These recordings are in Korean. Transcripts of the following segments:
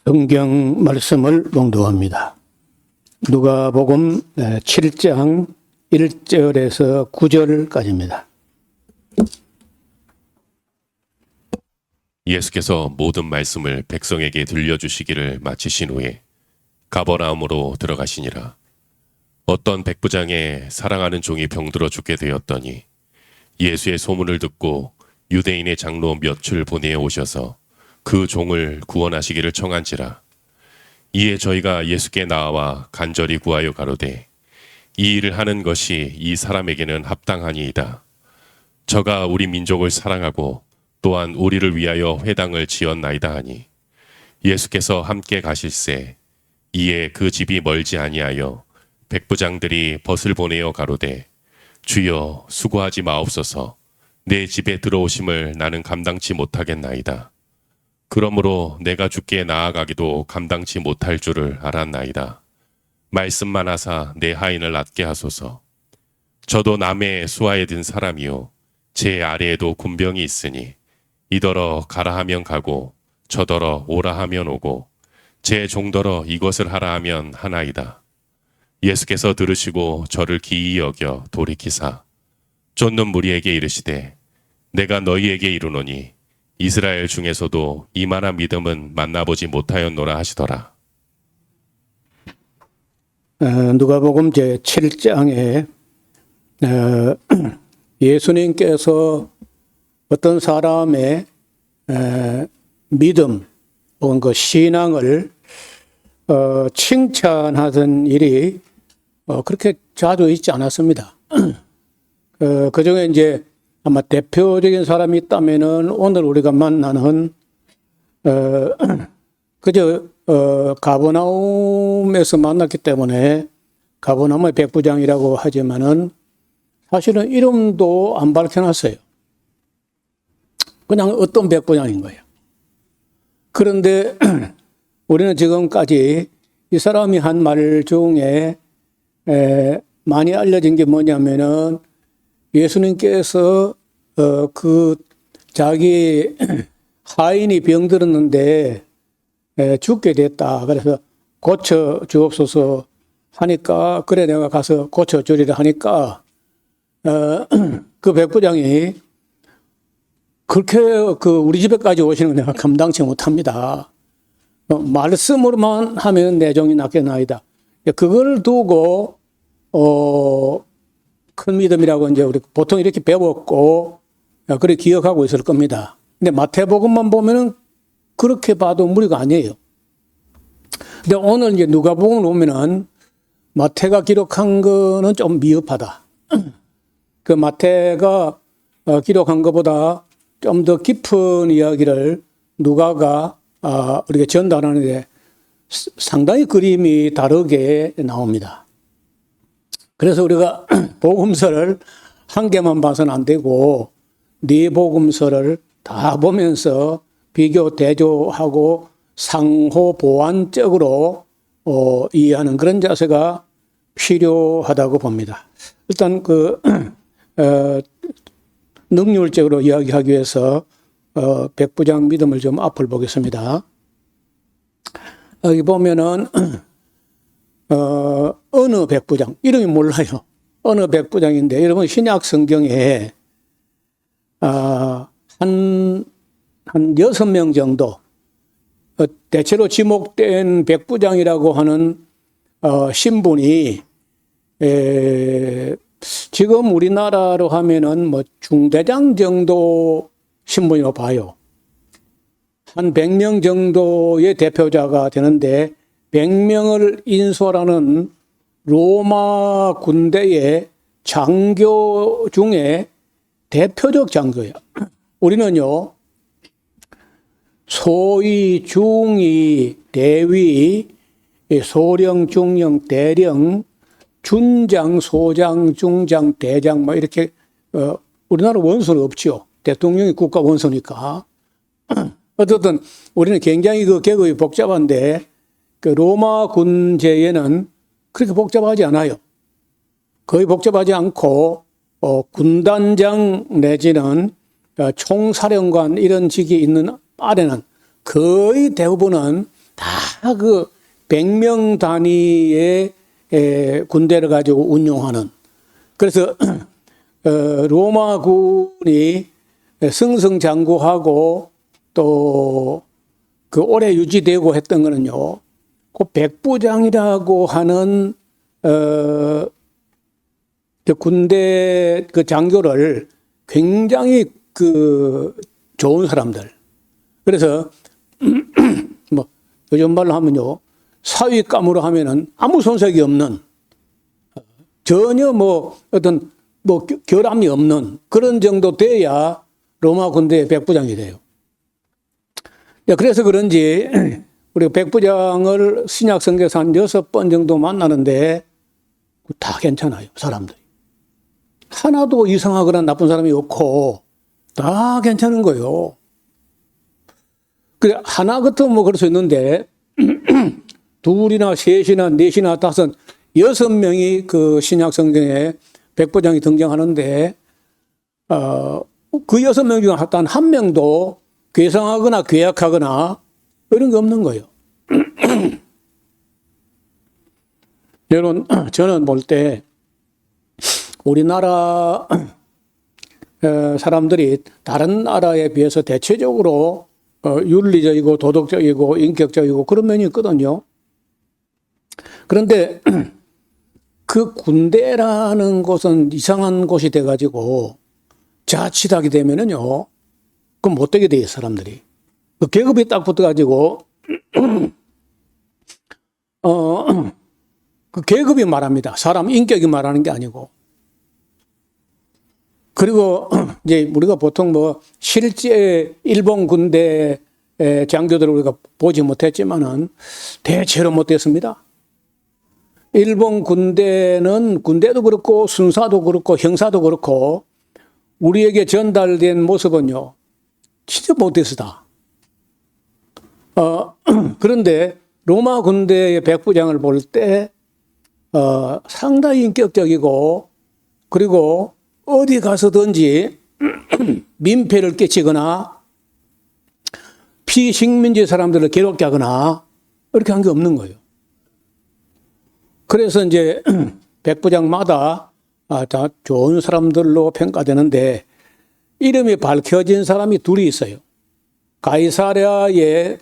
성경 말씀을 봉독합니다. 누가복음 7장 1절에서 9절까지입니다. 예수께서 모든 말씀을 백성에게 들려주시기를 마치신 후에 가버나움으로 들어가시니라. 어떤 백부장의 사랑하는 종이 병들어 죽게 되었더니 예수의 소문을 듣고 유대인의 장로 몇을 보내어 오셔서 그 종을 구원하시기를 청한지라. 이에 저희가 예수께 나와 간절히 구하여 가로되 이 일을 하는 것이 이 사람에게는 합당하니이다. 저가 우리 민족을 사랑하고 또한 우리를 위하여 회당을 지었나이다 하니 예수께서 함께 가실새 이에 그 집이 멀지 아니하여 백부장들이 벗을 보내어 가로되 주여 수고하지 마옵소서. 내 집에 들어오심을 나는 감당치 못하겠나이다. 그러므로 내가 주께 나아가기도 감당치 못할 줄을 알았나이다. 말씀만 하사 내 하인을 낫게 하소서. 저도 남의 수하에 든 사람이요 제 아래에도 군병이 있으니 이더러 가라 하면 가고 저더러 오라 하면 오고 제 종더러 이것을 하라 하면 하나이다. 예수께서 들으시고 저를 기이 여겨 돌이키사 쫓는 무리에게 이르시되 내가 너희에게 이르노니 이스라엘 중에서도 이만한 믿음은 만나보지 못하였노라 하시더라. 누가복음 제7장에 예수님께서 어떤 사람의 믿음 혹은 그 신앙을 칭찬하던 일이 그렇게 자주 있지 않았습니다. 그 중에 이제 아마 대표적인 사람이 있다면은 오늘 우리가 만나는 그저 가버나움에서 만났기 때문에 가버나움의 백부장이라고 하지만은 사실은 이름도 안 밝혀놨어요. 그냥 어떤 백부장인 거예요. 그런데 우리는 지금까지 이 사람이 한 말 중에 많이 알려진 게 뭐냐면은 예수님께서 그 자기 하인이 병들었는데 죽게 됐다. 그래서 고쳐 주옵소서 하니까 그래 내가 가서 고쳐 주리라 하니까 그 백부장이 그렇게 우리 집에까지 오시는 거 내가 감당치 못합니다. 말씀으로만 하면 내 종이 낫겠나이다. 그걸 두고 큰 믿음이라고 이제 우리 보통 이렇게 배웠고 그렇게 기억하고 있을 겁니다. 근데 마태복음만 보면은 그렇게 봐도 무리가 아니에요. 근데 오늘 이제 누가복음 오면은 마태가 기록한 거는 좀 미흡하다. 그 마태가 기록한 것보다 좀 더 깊은 이야기를 누가가 우리가 전달하는데 상당히 그림이 다르게 나옵니다. 그래서 우리가 복음서를 한 개만 봐서는 안 되고 네 복음서를 다 보면서 비교 대조하고 상호 보완적으로 이해하는 그런 자세가 필요하다고 봅니다. 일단 능률적으로 이야기하기 위해서 백부장 믿음을 좀 앞을 보겠습니다. 여기 보면은 어느 백부장 이름이 몰라요. 어느 백부장인데 여러분 신약 성경에 한 6명 정도 대체로 지목된 백부장이라고 하는 신분이 지금 우리나라로 하면은 뭐 중대장 정도 신분이라고 봐요. 한 100명 정도의 대표자가 되는데 100명을 인솔하는 로마 군대의 장교 중에 대표적 장교예요. 우리는요, 소위, 중위, 대위, 소령, 중령, 대령, 준장, 소장, 중장, 대장, 뭐 이렇게, 우리나라 원수는 없죠. 대통령이 국가 원수니까. 어쨌든 우리는 굉장히 계급이 복잡한데, 그 로마 군제에는 그렇게 복잡하지 않아요. 거의 복잡하지 않고, 군단장 내지는 총사령관 이런 직이 있는 아래는 거의 대부분은 다 그 100명 단위의 군대를 가지고 운용하는. 그래서 로마군이 승승장구하고 또 그 오래 유지되고 했던 거는요. 그 백부장이라고 하는 그 군대 그 장교를 굉장히 그 좋은 사람들. 그래서 뭐 요즘 말로 하면요. 사위감으로 하면은 아무 손색이 없는 전혀 뭐 어떤 뭐 결함이 없는 그런 정도 돼야 로마 군대의 백부장이 돼요. 그래서 그런지 우리가 백부장을 신약 성경에서 한 6번 정도 만나는데 다 괜찮아요, 사람들이. 하나도 이상하거나 나쁜 사람이 없고 다 괜찮은 거예요. 그래, 하나 같으면 뭐 그럴 수 있는데 둘이나 셋이나 넷이나 다섯, 6명이 그 신약 성경에 백부장이 등장하는데 그 6명 중에 단 한 명도 괴상하거나 괴약하거나 이런 게 없는 거예요. 여러분, 저는 볼 때 우리나라 사람들이 다른 나라에 비해서 대체적으로 윤리적이고 도덕적이고 인격적이고 그런 면이 있거든요. 그런데 그 군대라는 곳은 이상한 곳이 돼가지고 자칫하게 되면은요, 그럼 못되게 돼요, 사람들이. 그 계급이 딱 붙어가지고, 그 계급이 말합니다. 사람 인격이 말하는 게 아니고. 그리고 이제 우리가 보통 뭐 실제 일본 군대 장교들을 우리가 보지 못했지만은 대체로 못됐습니다. 일본 군대는 군대도 그렇고 순사도 그렇고 형사도 그렇고 우리에게 전달된 모습은요, 진짜 못됐다. 그런데 로마 군대의 백부장을 볼 때 상당히 인격적이고 그리고 어디 가서든지 민폐를 끼치거나 피식민지 사람들을 괴롭게 하거나 이렇게 한 게 없는 거예요. 그래서 이제 백부장마다 다 좋은 사람들로 평가되는데 이름이 밝혀진 사람이 둘이 있어요. 가이사랴의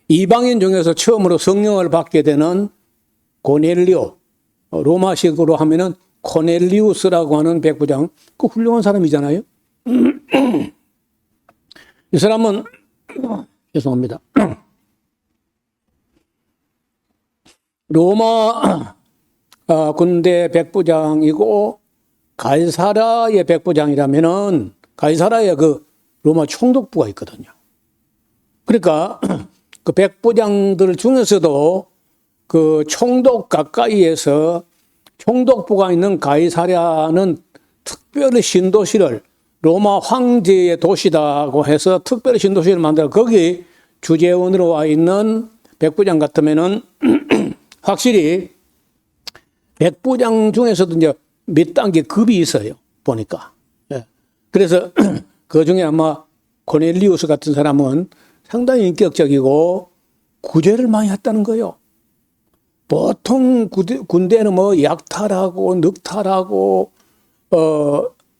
이방인 중에서 처음으로 성령을 받게 되는 고넬리오, 로마식으로 하면은 코넬리우스라고 하는 백부장, 그 훌륭한 사람이잖아요. 이 사람은 죄송합니다. 로마 군대 백부장이고 가이사랴의 백부장이라면은 가이사랴에 그 로마 총독부가 있거든요. 그러니까 그 백부장들 중에서도 그 총독 가까이에서 총독부가 있는 가이사랴는 특별히 신도시를 로마 황제의 도시다고 해서 특별히 신도시를 만들어 거기 주재원으로 와 있는 백부장 같으면은 확실히 백부장 중에서도 이제 몇 단계 급이 있어요. 보니까. 예. 그래서 그 중에 아마 코넬리우스 같은 사람은 상당히 인격적이고 구제를 많이 했다는 거예요. 보통 군대는 뭐 약탈하고 늑탈하고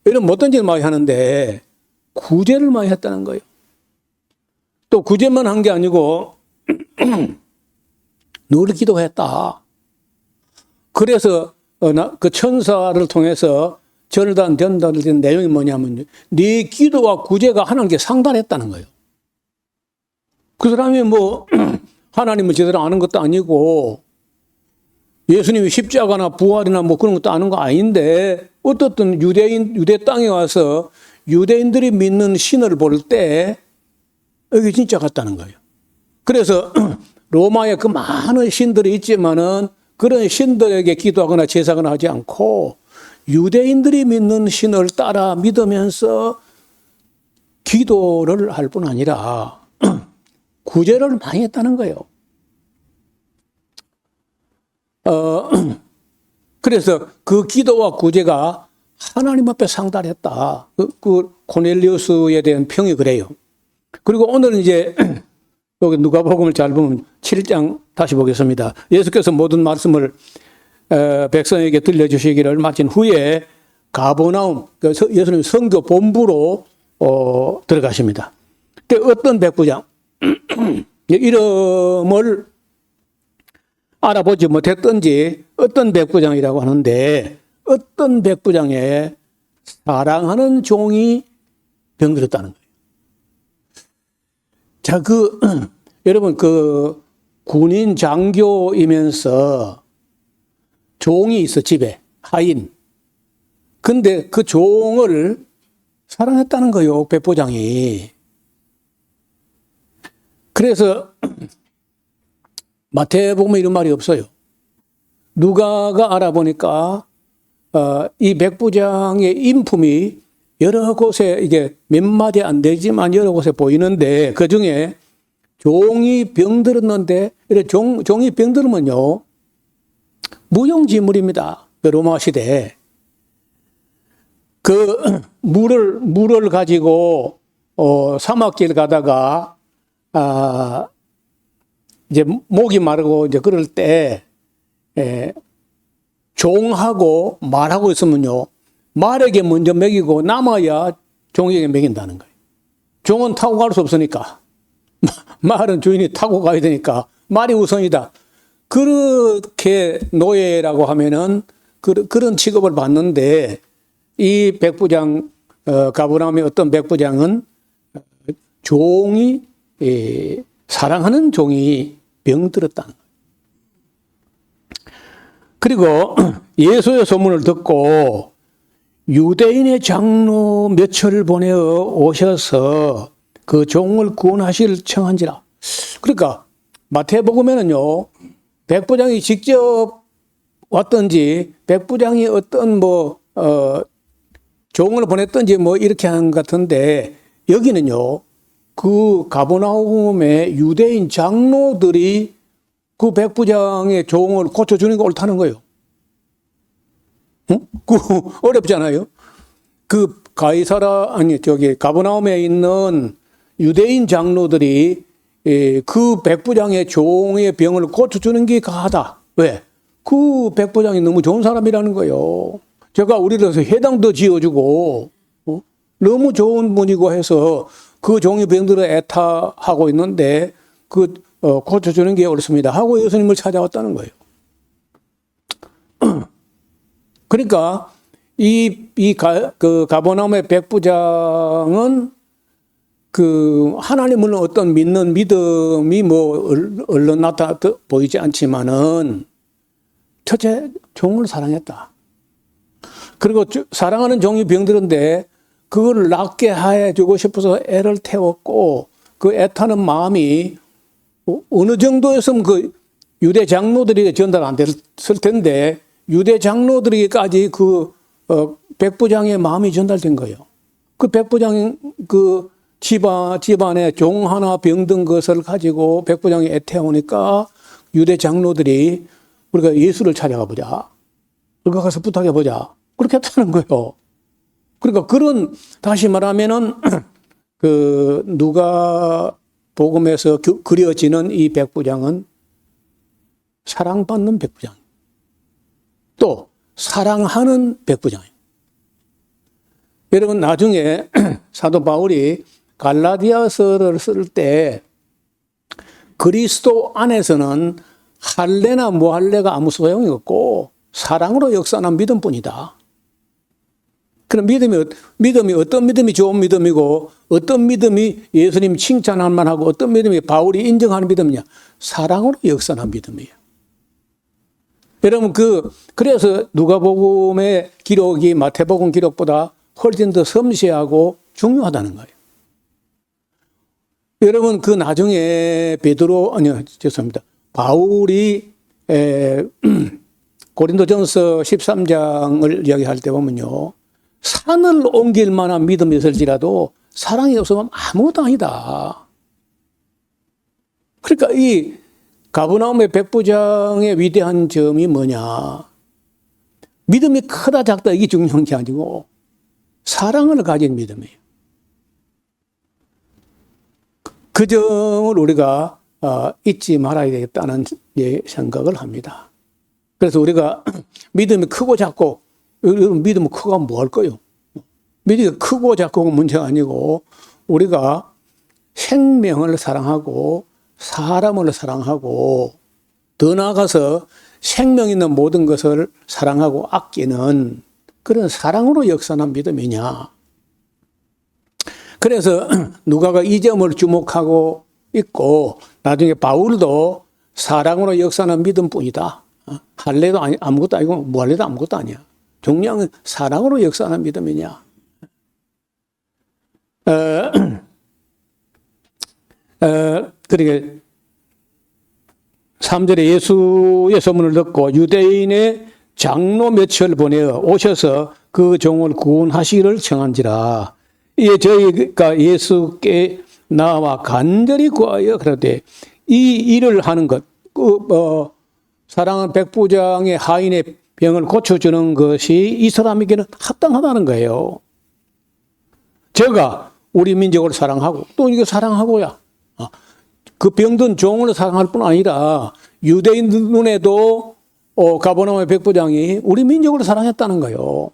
이런 못된 짓을 많이 하는데 구제를 많이 했다는 거예요. 또 구제만 한 게 아니고 늘 기도했다. 그래서 그 천사를 통해서 전달된 내용이 뭐냐면 네 기도와 구제가 하나님께 상달했다는 거예요. 그 사람이 뭐 하나님을 제대로 아는 것도 아니고 예수님이 십자가나 부활이나 뭐 그런 것도 아는 거 아닌데 어떻든 유대 땅에 와서 유대인들이 믿는 신을 볼 때 여기 진짜 같다는 거예요. 그래서 로마에 그 많은 신들이 있지만은 그런 신들에게 기도하거나 제사거나 하지 않고 유대인들이 믿는 신을 따라 믿으면서 기도를 할 뿐 아니라 구제를 많이 했다는 거예요. 그래서 그 기도와 구제가 하나님 앞에 상달했다. 그 코넬리우스에 대한 평이 그래요. 그리고 오늘 이제 여기 누가복음을 잘 보면 7장 다시 보겠습니다. 예수께서 모든 말씀을 백성에게 들려주시기를 마친 후에 가버나움, 예수님 선교 본부로 들어가십니다. 그때 어떤 백부장, 이름을 알아보지 못했던지 어떤 백부장이라고 하는데, 어떤 백부장의 사랑하는 종이 병들었다는 거예요. 자, 여러분, 군인 장교이면서 종이 있어, 집에. 하인. 근데 그 종을 사랑했다는 거예요, 백부장이. 그래서 마태복음에 이런 말이 없어요. 누가가 알아보니까 이 백부장의 인품이 여러 곳에 이게 몇 마디 안 되지만 여러 곳에 보이는데, 그 중에 종이 병들었는데, 종이 병들면요 무용지물입니다. 로마 시대에. 물을 가지고 사막길 가다가 이제 목이 마르고 이제 그럴 때 종하고 말하고 있으면요, 말에게 먼저 먹이고 남아야 종에게 먹인다는 거예요. 종은 타고 갈 수 없으니까, 말은 주인이 타고 가야 되니까 말이 우선이다. 그렇게 노예라고 하면은 그런 취급을 받는데, 이 백부장, 가버나움의 어떤 백부장은 종이, 사랑하는 종이 병들었다는 거예요. 그리고 예수의 소문을 듣고 유대인의 장로 몇을 보내어 오셔서 그 종을 구원하실 청한지라. 그러니까 마태복음에는요, 백부장이 직접 왔든지 백부장이 어떤 종을 보냈든지 이렇게 하는 것 같은데, 여기는요, 그 가버나움의 유대인 장로들이 그 백부장의 종을 고쳐주는 게 옳다는 거예요. 응? 어렵잖아요. 가버나움에 있는 유대인 장로들이 그 백부장의 종의 병을 고쳐주는 게 가하다. 왜? 그 백부장이 너무 좋은 사람이라는 거예요. 제가 우리로서 회당도 지어주고, 너무 좋은 분이고 해서 그 종이 병들어 애타하고 있는데, 고쳐주는 게 옳습니다 하고 예수님을 찾아왔다는 거예요. 그러니까 가버나움의 백부장은 하나님을 어떤 믿는 믿음이 얼른 나타 보이지 않지만은 첫째 종을 사랑했다. 그리고 사랑하는 종이 병들었는데 그걸 낫게 해주고 싶어서 애를 태웠고, 그 애타는 마음이 어느 정도였으면 유대 장로들에게 전달 안 됐을 텐데, 유대 장로들에게까지 백부장의 마음이 전달된 거예요. 그 백부장 집안에 종 하나 병든 것을 가지고 백부장이 애태우니까 유대 장로들이 우리가 예수를 찾아가 보자. 우리가 가서 부탁해 보자. 그렇게 했다는 거예요. 그러니까 다시 말하면은 누가 복음에서 그려지는 이 백부장은 사랑받는 백부장, 또 사랑하는 백부장이에요. 여러분, 나중에 사도 바울이 갈라디아서를 쓸 때 그리스도 안에서는 할례나 무할례가 아무 소용이 없고 사랑으로 역사하는 믿음뿐이다. 그럼 믿음이 어떤 믿음이 좋은 믿음이고, 어떤 믿음이 예수님 칭찬할 만하고, 어떤 믿음이 바울이 인정하는 믿음이냐? 사랑으로 역사하는 믿음이에요. 여러분, 그래서 누가복음의 기록이 마태복음 기록보다 훨씬 더 섬세하고 중요하다는 거예요. 여러분, 나중에 바울이 고린도전서 13장을 이야기할 때 보면요, 산을 옮길 만한 믿음이 있을지라도 사랑이 없으면 아무것도 아니다. 그러니까 이 가버나움의 백부장의 위대한 점이 뭐냐? 믿음이 크다 작다 이게 중요한 게 아니고 사랑을 가진 믿음이에요. 그 점을 우리가 잊지 말아야 되겠다는 생각을 합니다. 그래서 우리가 믿음이 크고 작고, 믿음이 크고 뭐 할 거요? 믿음이 크고 작고가 문제가 아니고 우리가 생명을 사랑하고 사람을 사랑하고 더 나아가서 생명 있는 모든 것을 사랑하고 아끼는 그런 사랑으로 역사하는 믿음이냐. 그래서 누가가 이 점을 주목하고 있고 나중에 바울도 사랑으로 역사하는 믿음뿐이다. 할래도 아무것도 아니고 무할래도 아무것도 아니야. 중요한 사랑으로 역사하는 믿음이냐. 그러게 3절에 예수의 소문을 듣고 유대인의 장로 몇을 보내어 오셔서 그 종을 구원하시기를 청한지라. 이에 저희가 예수께 나와 간절히 구하여 그러되 이 일을 하는 것, 사랑하는 백부장의 하인의 병을 고쳐주는 것이 이 사람에게는 합당하다는 거예요. 제가 우리 민족을 사랑하고 또 이거 사랑하고야. 그 병든 종을 사랑할 뿐 아니라 유대인 눈에도 가버나움의 백부장이 우리 민족을 사랑했다는 거예요.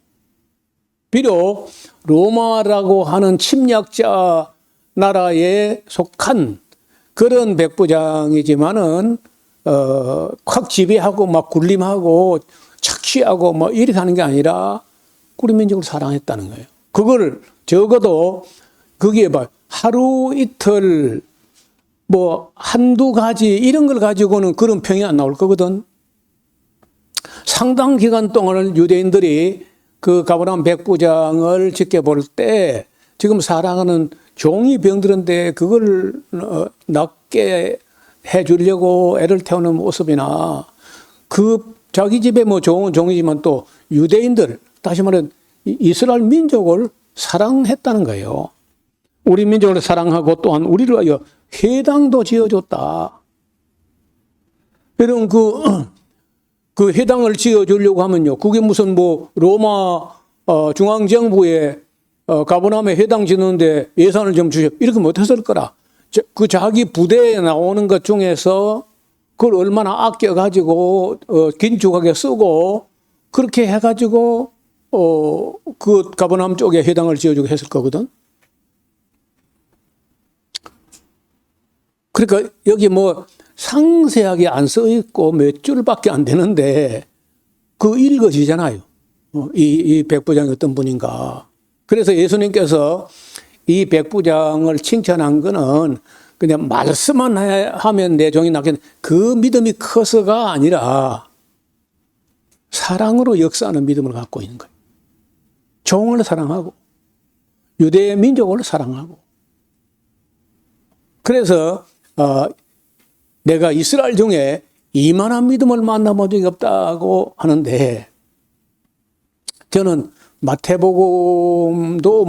비록 로마라고 하는 침략자 나라에 속한 그런 백부장이지만은 확 지배하고 막 군림하고 착취하고 뭐 이렇게 하는 게 아니라 우리 민족을 사랑했다는 거예요. 그걸 적어도 거기에 하루 이틀 뭐 한두 가지 이런 걸 가지고는 그런 평이 안 나올 거거든. 상당 기간 동안을 유대인들이 그 가버나움 백부장을 지켜볼 때 지금 사랑하는 종이 병들었는데 그걸 낫게 해주려고 애를 태우는 모습이나 그 자기 집에 뭐 좋은 종이지만 또 유대인들 다시 말해 이스라엘 민족을 사랑했다는 거예요. 우리 민족을 사랑하고 또한 우리를 위하여 회당도 지어줬다. 여러분 그 회당을 지어주려고 하면요. 그게 무슨 뭐 로마 중앙정부에 가버나움에 회당 짓는데 예산을 좀 주셔. 이렇게 못했을 거라. 그 자기 부대에 나오는 것 중에서 그걸 얼마나 아껴가지고 긴축하게 쓰고 그렇게 해가지고 그 가버나움 쪽에 회당을 지어주고 했을 거거든. 그러니까 여기 뭐 상세하게 안 써 있고 몇 줄밖에 안 되는데 그 읽어지잖아요. 이 백부장이 어떤 분인가. 그래서 예수님께서 이 백부장을 칭찬한 거는 그냥 말씀만 하면 내 종이 낫겠네. 그 믿음이 커서가 아니라 사랑으로 역사하는 믿음을 갖고 있는 거예요. 종을 사랑하고 유대 민족을 사랑하고. 그래서 내가 이스라엘 중에 이만한 믿음을 만나본 적이 없다고 하는데 저는 마태복음도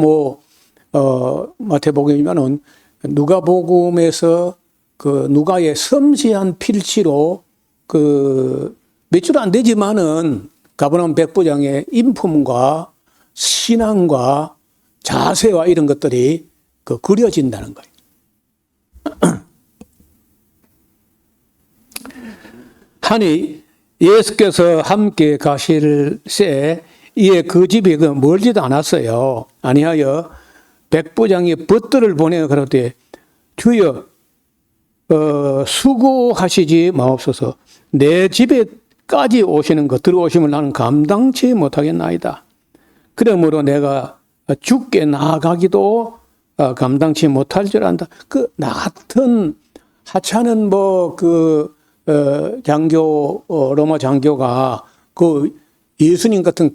마태복음이면은 누가복음에서 그 누가의 섬세한 필치로 그 몇 줄 안 되지만은 가버나움 백부장의 인품과 신앙과 자세와 이런 것들이 그려진다는 거예요. 하니 예수께서 함께 가실새 이에 그 집이 멀지도 않았어요. 아니하여 백부장이 벗들을 보내어 그러되 주여 수고하시지 마옵소서. 내 집에까지 오시는 것 들어오시면 나는 감당치 못하겠나이다. 그러므로 내가 죽게 나아가기도 감당치 못할 줄 안다. 나 같은 하찮은 장교 로마 장교가 예수님 같은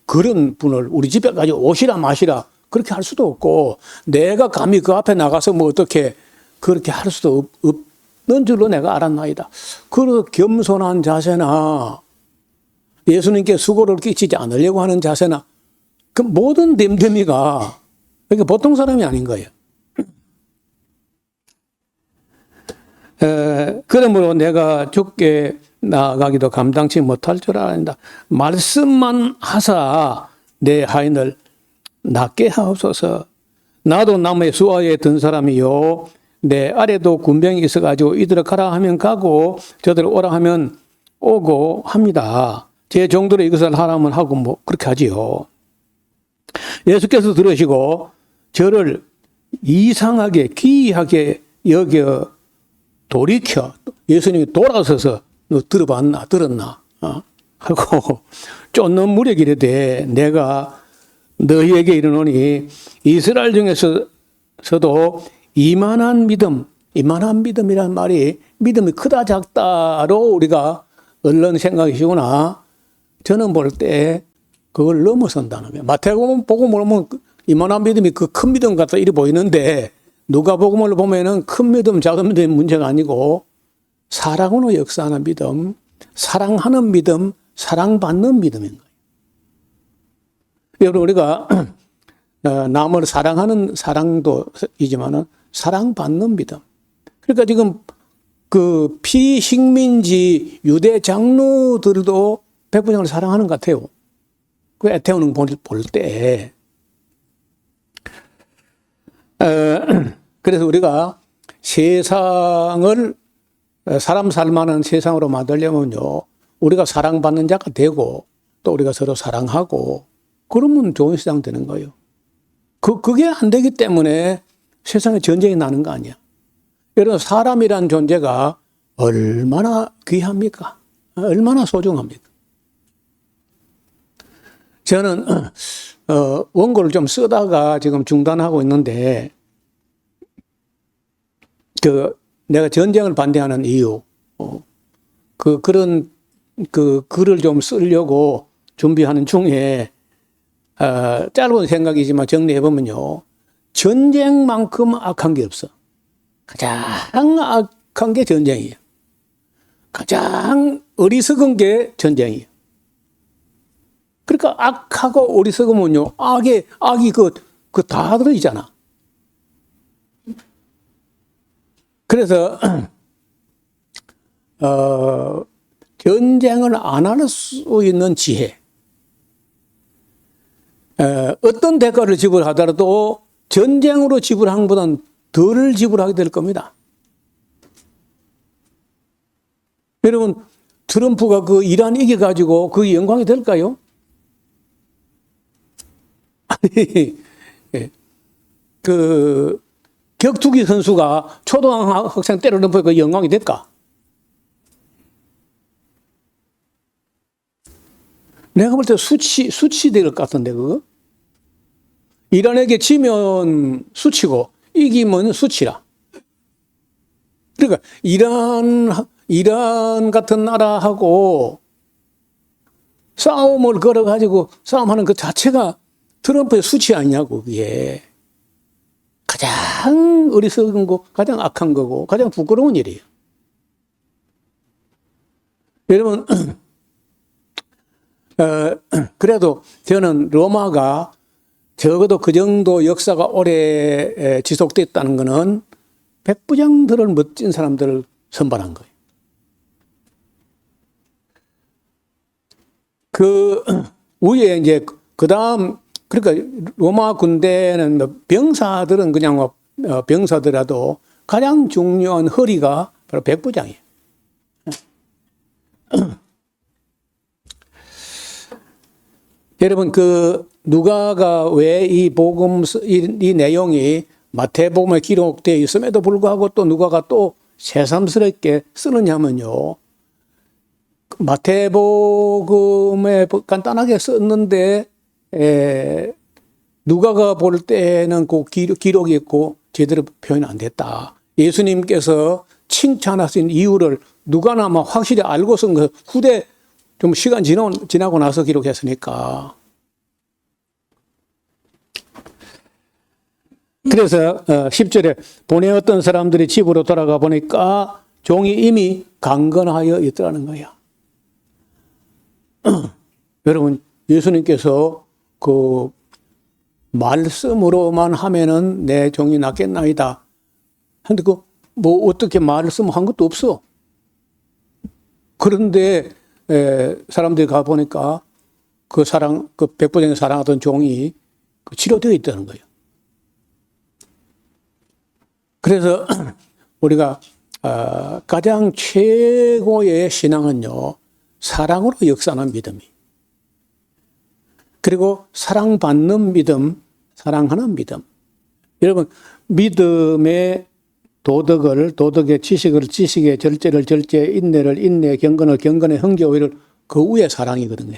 그런 분을 우리 집에까지 오시라 마시라 그렇게 할 수도 없고 내가 감히 그 앞에 나가서 뭐 어떻게 그렇게 할 수도 없는 줄로 내가 알았나이다. 그 겸손한 자세나 예수님께 수고를 끼치지 않으려고 하는 자세나 그 모든 됨됨이가 그러니까 보통 사람이 아닌 거예요. 그러므로 내가 죽게 나아가기도 감당치 못할 줄 알았다. 말씀만 하사 내 하인을 낫게 하옵소서. 나도 남의 수하에 든 사람이요 내 아래도 군병이 있어가지고 이들을 가라 하면 가고 저들을 오라 하면 오고 합니다. 제 종들로 이것을 하라면 하고 뭐 그렇게 하지요. 예수께서 들으시고 저를 이상하게 기이하게 여겨 돌이켜 예수님이 돌아서서 너 들었나 하고 쫓는 무리에게 이르되 내가 너희에게 이르노니 이스라엘 중에서도 이만한 믿음이란 말이 믿음이 크다 작다로 우리가 얼른 생각이시구나. 저는 볼 때 그걸 넘어선다는 거예요. 마태복음 보면 이만한 믿음이 그 큰 믿음 같다 이래 보이는데 누가복음을 보면은 큰 믿음, 작은 믿음이 문제가 아니고 사랑으로 역사하는 믿음, 사랑하는 믿음, 사랑받는 믿음인 거예요. 여러분 우리가 남을 사랑하는 사랑도 이지만은 사랑받는 믿음. 그러니까 지금 그 피식민지 유대 장로들도 백부장을 사랑하는 것 같아요. 그 애태우는 볼 때. 그래서 우리가 세상을 사람 살만한 세상으로 만들려면요. 우리가 사랑받는 자가 되고 또 우리가 서로 사랑하고 그러면 좋은 세상 되는 거예요. 그게 안 되기 때문에 세상에 전쟁이 나는 거 아니야. 여러분 사람이란 존재가 얼마나 귀합니까? 얼마나 소중합니까? 저는 원고를 좀 쓰다가 지금 중단하고 있는데 내가 전쟁을 반대하는 이유 그런 글을 좀 쓰려고 준비하는 중에 짧은 생각이지만 정리해 보면요. 전쟁만큼 악한 게 없어. 가장 악한 게 전쟁이에요. 가장 어리석은 게 전쟁이에요. 그러니까 악하고 어리석으면요. 악이 다 들어있잖아. 그래서 전쟁을 안 할 수 있는 지혜. 어떤 대가를 지불하더라도 전쟁으로 지불한 것보다는 덜 지불하게 될 겁니다. 여러분, 트럼프가 그 이란 이겨가지고 그게 영광이 될까요? 아니, 그 격투기 선수가 초등학생 때려는 그 영광이 될까? 내가 볼 때 수치 될 것 같은데, 그거? 이란에게 지면 수치고, 이기면 수치라. 그러니까, 이란 같은 나라하고 싸움을 걸어가지고 싸움하는 그 자체가 트럼프의 수치 아니냐고, 그게. 가장 어리석은 거, 가장 악한 거고, 가장 부끄러운 일이에요. 여러분, 그래도 저는 로마가 적어도 그 정도 역사가 오래 지속됐다는 것은 백부장들을 멋진 사람들을 선발한 거예요. 그 위에 이제 그 다음 그러니까 로마 군대는 병사들은 그냥 병사더라도 가장 중요한 허리가 바로 백부장이에요. 여러분 그 누가가 왜 이 복음 이 내용이 마태복음에 기록되어 있음에도 불구하고 또 누가가 또 새삼스럽게 쓰느냐면요. 마태복음에 간단하게 썼는데 누가가 볼 때는 그 기록이 있고 제대로 표현 안 됐다. 예수님께서 칭찬하신 이유를 누가나 아마 확실히 알고 쓴 거 후대 좀 시간 지나고 나서 기록했으니까. 그래서 10절에 보내었던 사람들이 집으로 돌아가 보니까 종이 이미 강건하여 있더라는 거야. 여러분 예수님께서 그 말씀으로만 하면은 내 종이 낫겠나이다. 근데 뭐 어떻게 말씀한 것도 없어. 그런데 사람들이 가 보니까 그 백부장이 사랑하던 종이 치료되어 있다는 거예요. 그래서 우리가 가장 최고의 신앙은요, 사랑으로 역사하는 믿음이. 그리고 사랑받는 믿음, 사랑하는 믿음. 여러분, 믿음의 도덕의 지식의 절제를 절제, 인내를 인내, 경건을 경건의 흥겨 오히려 그 위에 사랑이거든요.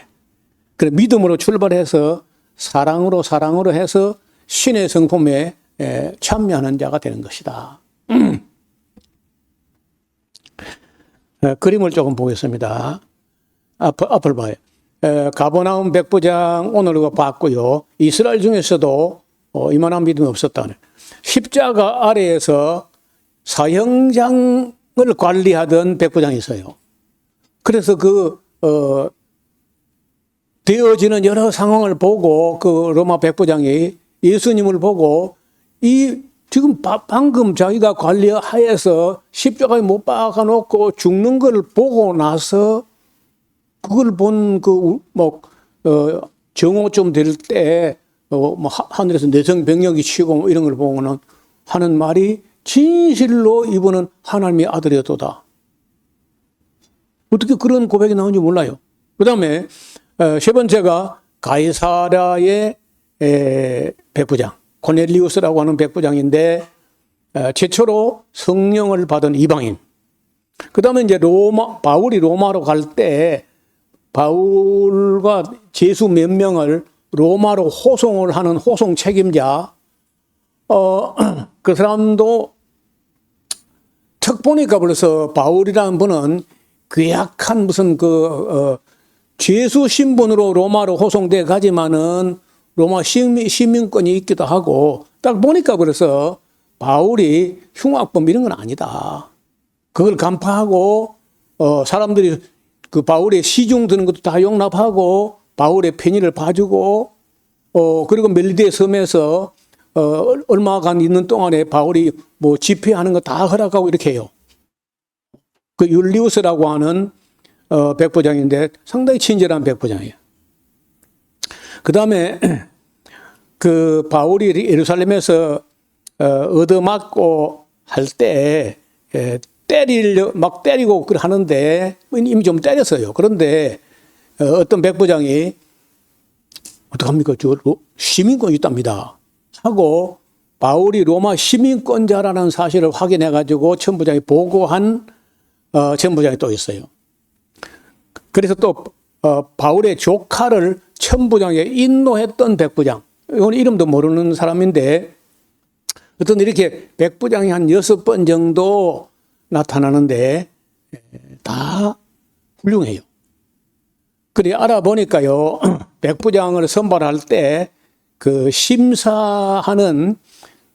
그래 믿음으로 출발해서 사랑으로 해서 신의 성품에 참여하는 자가 되는 것이다. 그림을 조금 보겠습니다. 앞을 봐요. 가버나움 백부장 오늘 이거 봤고요. 이스라엘 중에서도 이만한 믿음이 없었다네. 십자가 아래에서 사형장을 관리하던 백부장이 있어요. 그래서 되어지는 여러 상황을 보고 그 로마 백부장이 예수님을 보고 지금 방금 자기가 관리하에서 십자가에 못 박아 놓고 죽는 걸 보고 나서 그걸 본 정오쯤 될 때 하늘에서 내성병력이 치고 이런 걸 보고는 하는 말이 진실로 이분은 하나님의 아들이었도다. 어떻게 그런 고백이 나오는지 몰라요. 그 다음에 세 번째가 가이사랴의 백부장 코넬리우스라고 하는 백부장인데 최초로 성령을 받은 이방인. 그 다음에 이제 바울이 로마로 갈 때 바울과 제수 몇 명을 로마로 호송을 하는 호송 책임자, 그 사람도 척 보니까 벌써 바울이라는 분은 괴악한 무슨 죄수 신분으로 로마로 호송돼 가지만은 로마 시민권이 있기도 하고 딱 보니까 그래서 바울이 흉악범 이런 건 아니다. 그걸 간파하고 사람들이 그 바울의 시중 드는 것도 다 용납하고 바울의 편의를 봐주고 그리고 멜리데 섬에서 얼마간 있는 동안에 바울이 뭐 집회하는 거 다 허락하고 이렇게 해요. 그 율리우스라고 하는 백부장인데 상당히 친절한 백부장이에요. 그 다음에 그 바울이 예루살렘에서 얻어맞고 할 때 막 때리고 하는데 이미 좀 때렸어요. 그런데 어떤 백부장이 어떡합니까? 시민권이 있답니다. 하고 바울이 로마 시민권자라는 사실을 확인해 가지고 천부장이 보고한 천부장이 또 있어요. 그래서 또 바울의 조카를 천부장에 인도했던 백부장. 이건 이름도 모르는 사람인데 어떤 이렇게 백부장이 한 6번 정도 나타나는데 다 훌륭해요. 그래 알아보니까요. 백부장을 선발할 때 그 심사하는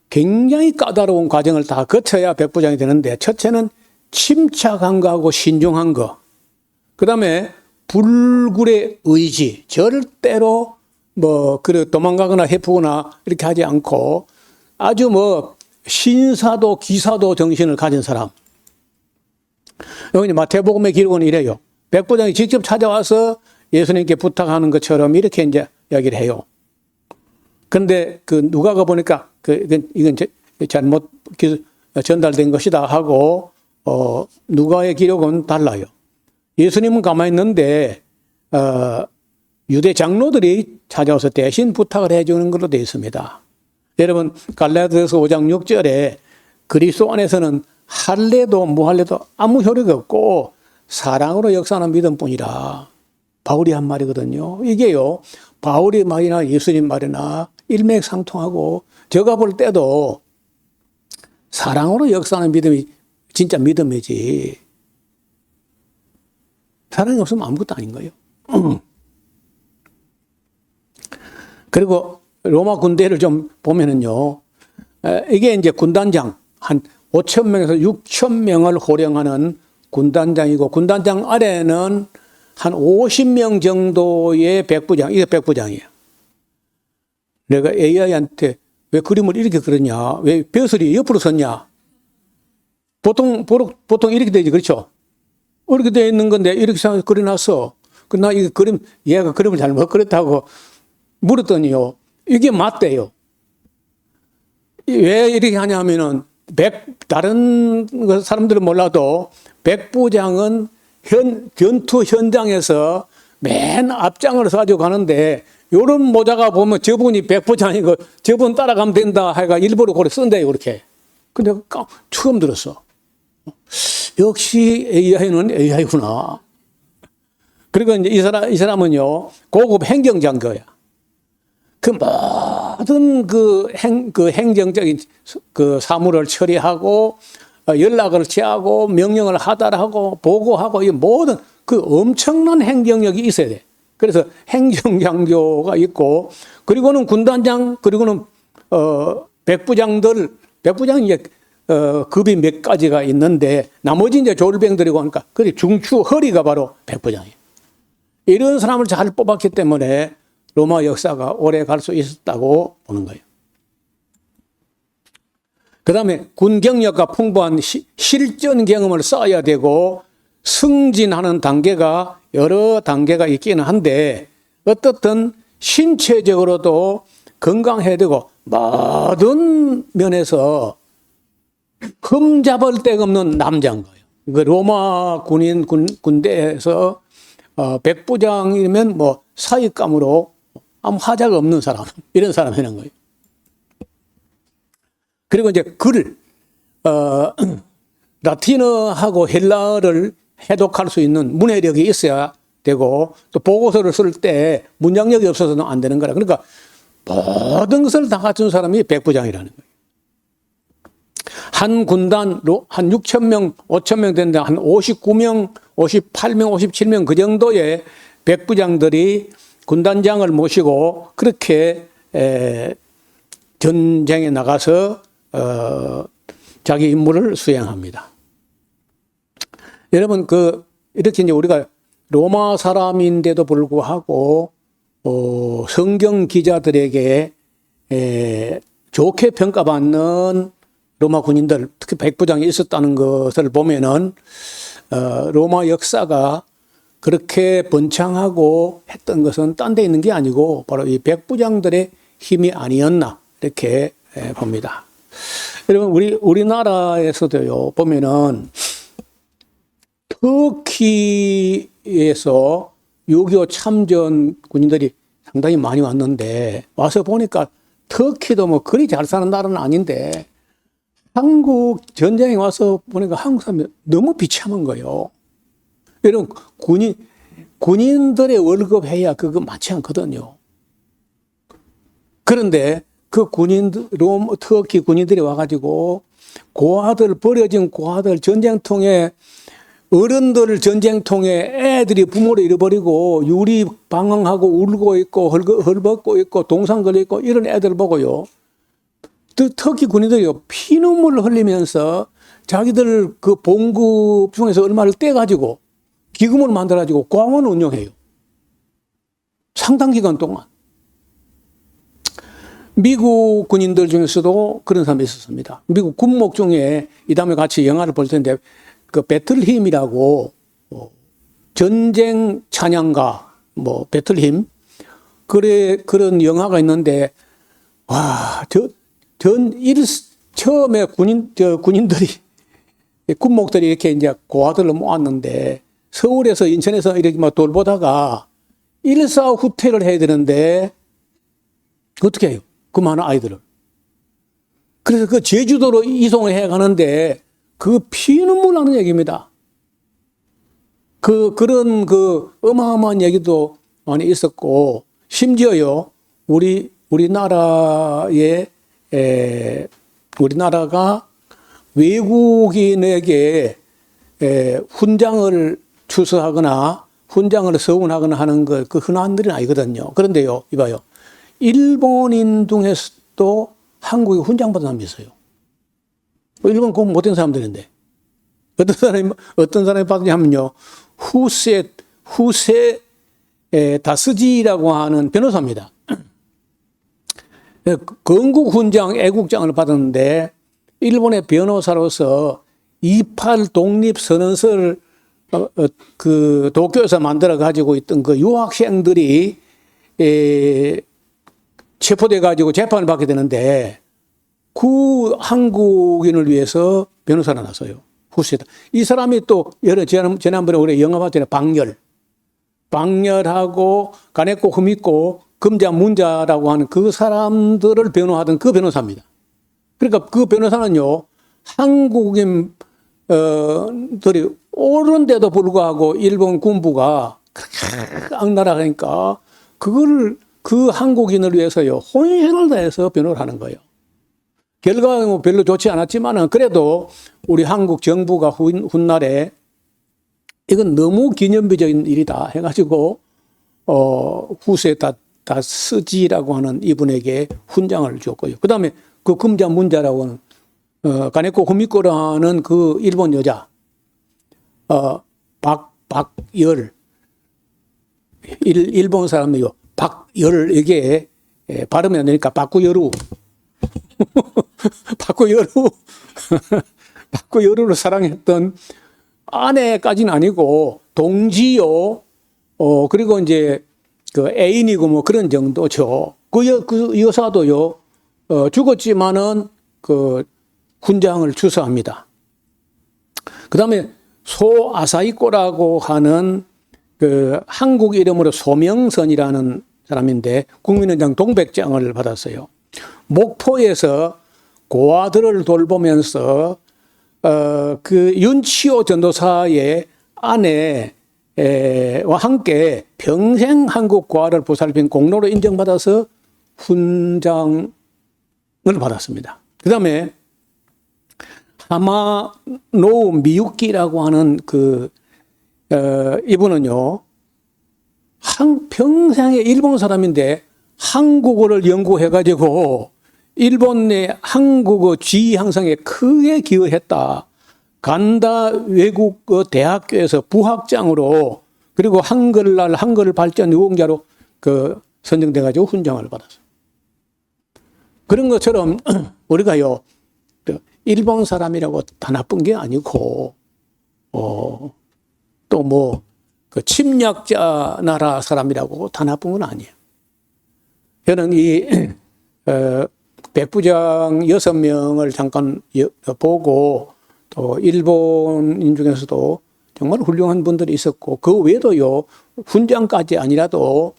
굉장히 까다로운 과정을 다 거쳐야 백부장이 되는데 첫째는 침착한 거하고 신중한 거. 그다음에 불굴의 의지. 절대로 도망가거나 해프거나 이렇게 하지 않고 아주 신사도 기사도 정신을 가진 사람. 여기 마태복음의 기록은 이래요. 백부장이 직접 찾아와서 예수님께 부탁하는 것처럼 이렇게 이제 이야기를 해요. 근데 누가가 보니까 이건 잘못 전달된 것이다 하고 누가의 기록은 달라요. 예수님은 가만히 있는데 유대 장로들이 찾아와서 대신 부탁을 해주는 걸로 되어 있습니다. 여러분 갈라디아서 5장 6절에 그리스도 안에서는 할례도 무할례도 아무 효력이 없고 사랑으로 역사하는 믿음뿐이라 바울이 한 말이거든요. 이게요 바울의 말이나 예수님 말이나 일맥상통하고 제가 볼 때도 사랑으로 역사하는 믿음이 진짜 믿음이지 사랑이 없으면 아무것도 아닌 거예요. 그리고 로마 군대를 좀 보면은요, 이게 이제 군단장 한 5,000명에서 6,000명을 호령하는 군단장이고 군단장 아래는 한 50명 정도의 백부장, 이게 백부장이에요. 내가 AI한테 왜 그림을 이렇게 그렸냐, 왜 벼슬이 옆으로 섰냐? 보통 이렇게 되지, 그렇죠? 이렇게 되어 있는 건데 이렇게 그려놨어. 나 이 그림, 얘가 그림을 잘못 그렸다고 물었더니요, 이게 맞대요. 왜 이렇게 하냐면은 다른 사람들은 몰라도 백부장은 전투 현장에서 맨 앞장을 서가지고 가는데 요런 모자가 보면 저분이 백부장이고 저분 따라가면 된다 하여가 일부러 그래 쓴대요, 그렇게. 근데 처음 들었어. 역시 AI는 AI구나. 그리고 이제 이 사람은요, 고급 행정장교야. 그 모든 그 행정적인 그 사무를 처리하고, 연락을 취하고, 명령을 하달하고, 보고하고, 이 모든 그 엄청난 행정력이 있어야 돼. 그래서 행정장교가 있고, 그리고는 군단장, 그리고는, 백부장이 이제, 급이 몇 가지가 있는데, 나머지 이제 졸병들이고 하니까, 그래, 중추, 허리가 바로 백부장이에요. 이런 사람을 잘 뽑았기 때문에 로마 역사가 오래 갈 수 있었다고 보는 거예요. 그 다음에 군 경력과 풍부한 실전 경험을 쌓아야 되고 승진하는 단계가 여러 단계가 있기는 한데 어떻든 신체적으로도 건강해야 되고 모든 면에서 흠잡을 데가 없는 남자인 거예요. 그 로마 군대에서 백부장이면 뭐 사익감으로 아무 하자가 없는 사람, 이런 사람이라는 거예요. 그리고 이제 글, 라틴어하고 헬라어를 해독할 수 있는 문해력이 있어야 되고 또 보고서를 쓸 때 문장력이 없어서는 안 되는 거라. 그러니까 모든 것을 다 갖춘 사람이 백부장이라는 거예요. 한 군단로 한 6천 명, 5천 명 되는데 한 59명, 58명, 57명 그 정도의 백부장들이 군단장을 모시고 그렇게 전쟁에 나가서 자기 임무를 수행합니다. 여러분 이렇게 이제 우리가 로마 사람인데도 불구하고 성경 기자들에게 좋게 평가받는 로마 군인들, 특히 백부장이 있었다는 것을 보면은 로마 역사가 그렇게 번창하고 했던 것은 딴 데 있는 게 아니고 바로 이 백부장들의 힘이 아니었나 이렇게 봅니다. 여러분 우리나라에서도요 보면은 터키에서 6.25 참전 군인들이 상당히 많이 왔는데 와서 보니까 터키도 뭐 그리 잘 사는 나라는 아닌데 한국 전쟁에 와서 보니까 한국 사람이 너무 비참한 거예요. 이런 군인들의 월급 해야 그거 많지 않거든요. 그런데 그 터키 군인들이 와가지고 버려진 고아들 전쟁통에 어른들 전쟁통에 애들이 부모를 잃어버리고 유리 방황하고 울고 있고 헐벗고 있고 동상 걸려 있고 이런 애들 보고요. 터키 군인들이 피눈물을 흘리면서 자기들 그 봉급 중에서 얼마를 떼가지고 기금을 만들어가지고 공원을 운영해요. 상당 기간 동안. 미국 군인들 중에서도 그런 사람이 있었습니다. 미국 군목 중에 이 다음에 같이 영화를 볼 텐데 그 배틀힘이라고 전쟁 찬양가 배틀힘 그런 영화가 있는데 와, 처음에 군인들이 군목들이 이렇게 이제 고아들을 모았는데 서울에서 인천에서 이렇게 막 돌보다가 일사후퇴를 해야 되는데 어떻게 해요? 그 많은 아이들을. 그래서 그 제주도로 이송을 해 가는데 그 피눈물 나는 얘기입니다. 그런 어마어마한 얘기도 많이 있었고 심지어요 우리나라가 외국인에게 훈장을 추서하거나 훈장을 서운하거나 하는 그 흔한 일은 아니거든요. 그런데요, 이봐요. 일본인 중에서도 한국에 훈장받은 사람이 있어요. 일본 공부 못한 사람들인데. 어떤 사람이 받느냐면요. 후세 다스지라고 하는 변호사입니다. 건국 훈장, 애국장을 받았는데 일본의 변호사로서 28 독립 선언서를 그 도쿄에서 만들어 가지고 있던 그 유학생들이 체포돼 가지고 재판을 받게 되는데 그 한국인을 위해서 변호사를 나서요. 후세다. 이 사람이 또 지난번에 우리 영화 봤잖아요. 방열하고 가네코 후미코 금자 문자라고 하는 그 사람들을 변호하던 그 변호사입니다. 그러니까 그 변호사는요, 한국인들이 옳은데도 불구하고 일본 군부가 그렇게 악랄하니까 그걸 그 한국인을 위해서요, 혼신을 다해서 변호를 하는 거예요. 결과가 뭐 별로 좋지 않았지만은 그래도 우리 한국 정부가 훗날에 이건 너무 기념비적인 일이다 해가지고 후세 다스지라고 하는 이분에게 훈장을 줬고요. 그 다음에 그 금자 문자라고 하는 가네코 후미코라는 그 일본 여자 박열 일본 사람이요. 박열에게 발음이 안 되니까 바꾸여루 바꾸여루를 사랑했던 아내까지는 아니고 동지요. 그리고 이제 그 애인이고 뭐 그런 정도죠. 그 여사도요. 죽었지만은 그 훈장을 주서합니다. 그다음에 소아사이코라고 하는 그 한국 이름으로 소명선이라는 사람인데 국민은장 동백장을 받았어요. 목포에서 고아들을 돌보면서 그 윤치호 전도사의 아내와 함께 평생 한국 고아를 보살핀 공로로 인정받아서 훈장을 받았습니다. 그 다음에 하마노우 미유키라고 하는 이분은요, 평생의 일본 사람인데 한국어를 연구해가지고 일본 내 한국어 지위 향상에 크게 기여했다. 간다 외국어 대학교에서 부학장으로 그리고 한글날 한글 발전 유공자로 선정돼가지고 훈장을 받았어요. 그런 것처럼 우리가요, 일본 사람이라고 다 나쁜 게 아니고, 또 뭐, 침략자 나라 사람이라고 다 나쁜 건 아니에요. 저는 이, 백부장 6명을 잠깐 보고, 또 일본인 중에서도 정말 훌륭한 분들이 있었고, 그 외에도요, 훈장까지 아니라도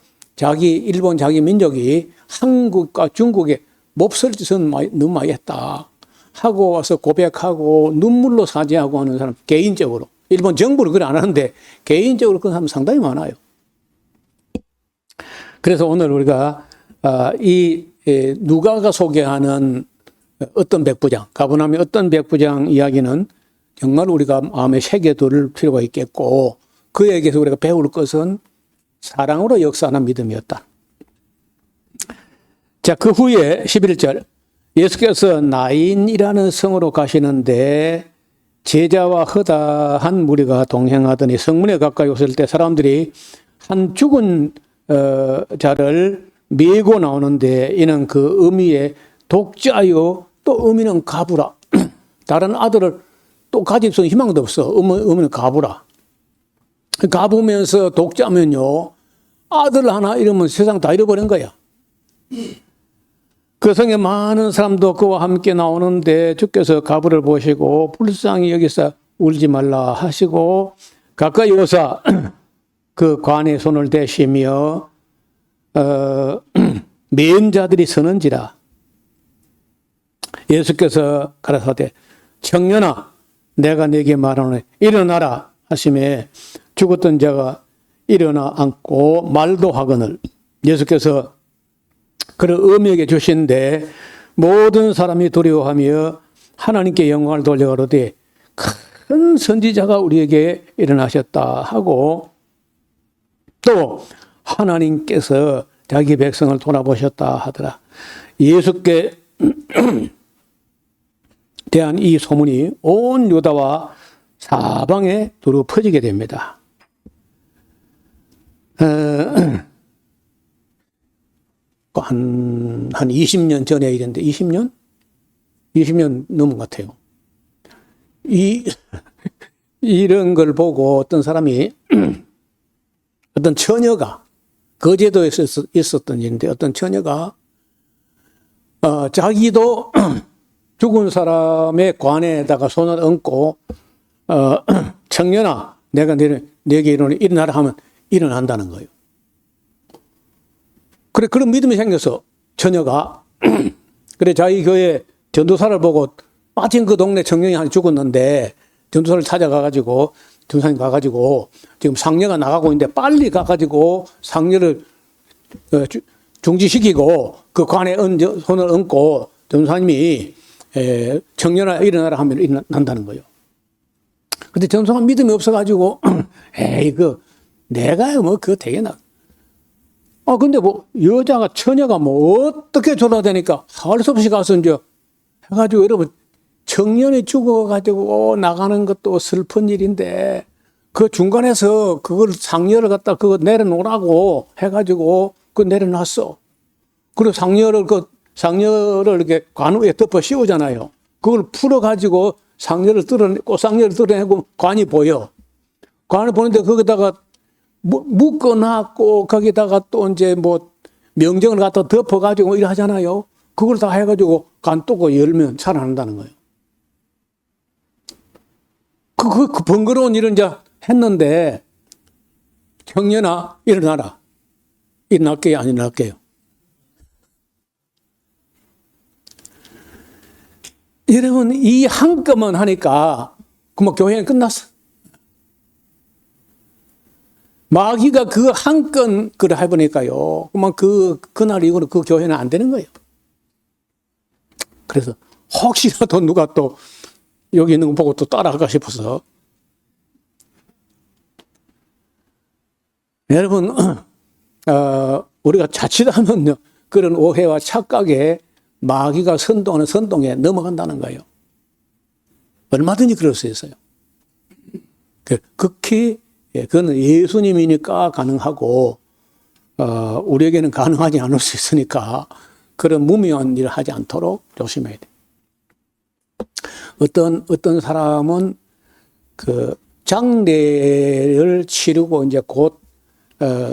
일본 자기 민족이 한국과 중국에 몹쓸 짓은 너무 많이 했다 하고 와서 고백하고 눈물로 사죄하고 하는 사람, 개인적으로. 일본 정부는 그걸 안 하는데 개인적으로 그런 사람 상당히 많아요. 그래서 오늘 우리가 누가가 소개하는 어떤 백부장, 가버나움의 어떤 백부장 이야기는 정말 우리가 마음에 새겨둘 필요가 있겠고, 그에게서 우리가 배울 것은 사랑으로 역사하는 믿음이었다. 자, 그 후에 11절, 예수께서 나인이라는 성으로 가시는데 제자와 허다한 무리가 동행하더니 성문에 가까이 오실 때 사람들이 한 죽은 자를 메고 나오는데 이는 그 어미의 독자요, 또 어미는 가부라. 다른 아들을 또 가질 수 있는 희망도 없어. 어미는 가부라. 가부면서 독자면요, 아들 하나 잃으면 세상 다 잃어버린 거야. 그 성에 많은 사람도 그와 함께 나오는데 주께서 가부를 보시고 불쌍히 여기서 울지 말라 하시고 가까이 오사 그 관에 손을 대시며 맨 자들이 서는지라. 예수께서 가라사대 청년아 내가 네게 말하노니 일어나라 하시매 죽었던 자가 일어나 앉고 말도 하거늘. 예수께서 그를 어미에게 주신데 모든 사람이 두려워하며 하나님께 영광을 돌려가로되 큰 선지자가 우리에게 일어나셨다 하고 또 하나님께서 자기 백성을 돌아보셨다 하더라. 예수께 대한 이 소문이 온 유다와 사방에 두루 퍼지게 됩니다. 한 20년 전의 일인데, 20년? 20년 넘은 것 같아요. 이런 걸 보고 어떤 사람이, 어떤 처녀가, 거제도에 있었던 일인데, 어떤 처녀가, 자기도 죽은 사람의 관에다가 손을 얹고 청년아 내가 내게 이르노니 일어나라 하면 일어난다는 거예요. 그래 그런 믿음이 생겨서 처녀가 그래 자기 교회 전도사를 보고 빠진 그 동네 청년이 하나 죽었는데 전도사를 찾아가가지고 전도사님 가가지고 지금 상녀가 나가고 있는데 빨리 가가지고 상녀를 중지시키고 그 관에 손을 얹고 전도사님이 청년아 일어나라 하면 일어난다는 거예요. 근데 전도사가 믿음이 없어가지고 에이 내가 뭐 그거 되겠나. 근데 뭐 여자가 처녀가 뭐 어떻게 졸라대니까 할 수 없이 가서 이제 해가지고 여러분 청년이 죽어가지고 나가는 것도 슬픈 일인데 그 중간에서 그걸 상녀를 갖다 그거 내려놓으라고 해가지고 그 내려놨어. 그리고 상녀를 이렇게 관우에 덮어 씌우잖아요. 그걸 풀어가지고 꽃상녀를 뜯어내고 관이 보여. 관을 보는데 거기다가 묶어놨고 거기다가 또 이제 뭐 명정을 갖다 덮어가지고 이래 하잖아요. 그걸 다 해가지고 관 뚫고 열면 살아난다는 거예요. 그 번거로운 일을 이제 했는데 청년아 일어나라. 일어날게요 안 일어날게요. 여러분 이 한꺼번에 하니까 그만 교회는 끝났어. 마귀가 그 한 건 그걸 해보니까요. 그만 그날 이후로 그 교회는 안 되는 거예요. 그래서 혹시라도 누가 또 여기 있는 거 보고 또 따라갈까 싶어서. 여러분, 우리가 자칫하면요. 그런 오해와 착각에 마귀가 선동하는 선동에 넘어간다는 거예요. 얼마든지 그럴 수 있어요. 극히 그건 예수님이니까 가능하고 우리에게는 가능하지 않을 수 있으니까 그런 무미한 일을 하지 않도록 조심해야 돼. 어떤 사람은 그 장례를 치르고 이제 곧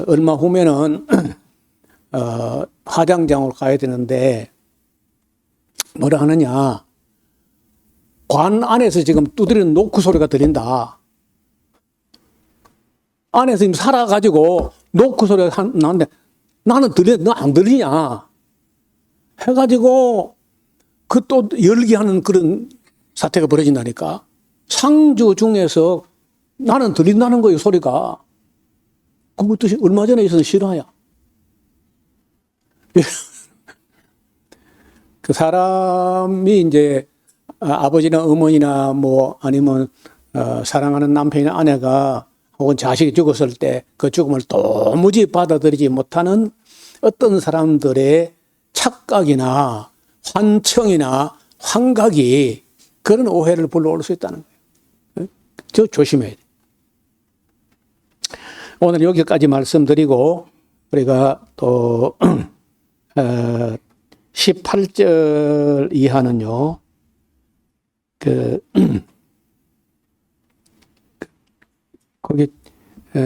얼마 후면은 화장장으로 가야 되는데 뭐라 하느냐, 관 안에서 지금 두드리는 노크 소리가 들린다. 안에서 지금 살아가지고 노크 소리가 나는데 나는 너 안 들리냐 해가지고 그 또 열기하는 그런 사태가 벌어진다니까. 상주 중에서 나는 들린다는 거예요, 소리가. 그것도 얼마 전에 있었던 실화야. 그 사람이 이제 아버지나 어머니나 뭐 아니면 사랑하는 남편이나 아내가 혹은 자식이 죽었을 때 그 죽음을 도무지 받아들이지 못하는 어떤 사람들의 착각이나 환청이나 환각이 그런 오해를 불러올 수 있다는 거예요. 저 조심해야 돼. 오늘 여기까지 말씀드리고 우리가 또 18절 이하는요. 거기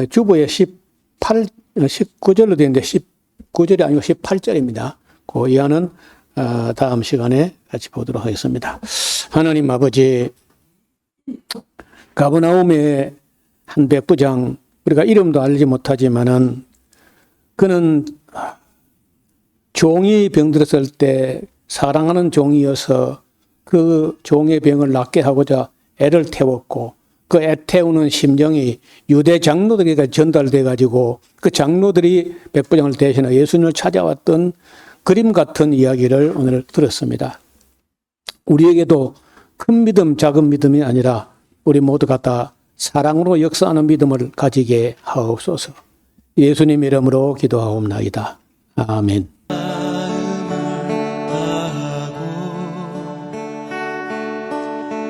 주보에 19절로 되어 있는데 19절이 아니고 18절입니다. 그 이하는 다음 시간에 같이 보도록 하겠습니다. 하나님 아버지, 가버나움의 한 백부장, 우리가 이름도 알지 못하지만은 그는 종이 병들었을 때 사랑하는 종이어서 그 종의 병을 낫게 하고자 애를 태웠고 그 애 태우는 심정이 유대 장로들에게 전달돼 가지고 그 장로들이 백부장을 대신해 예수님을 찾아왔던 그림 같은 이야기를 오늘 들었습니다. 우리에게도 큰 믿음, 작은 믿음이 아니라 우리 모두가 다 사랑으로 역사하는 믿음을 가지게 하옵소서. 예수님 이름으로 기도하옵나이다. 아멘.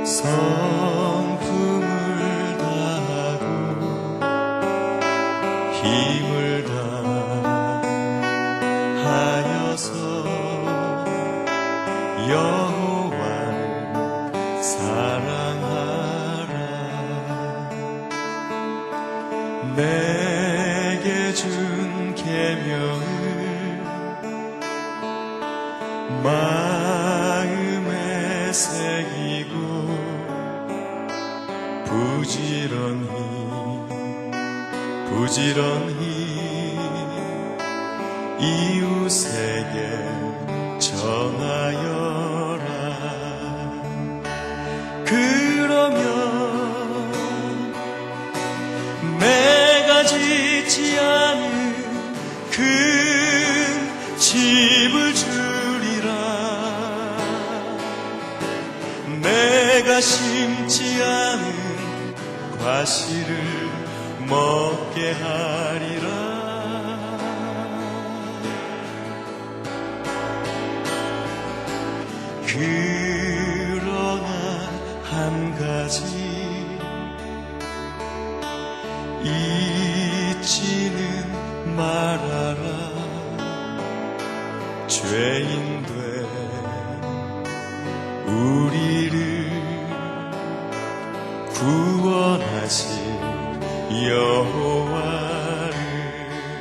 성품을 다하고 힘을 다하여서 여호와를 사랑하라. 내게 준 계명을 마음에 새기고 부지런히 이웃에게 전하여라. 그러면 내가 짓지 않은 큰 집을 주리라. 내가 심지 않은 과실을 먹게 하리라. 그러나 한 가지 잊지는 말아라. 죄인된 우리를 구원하신 여호와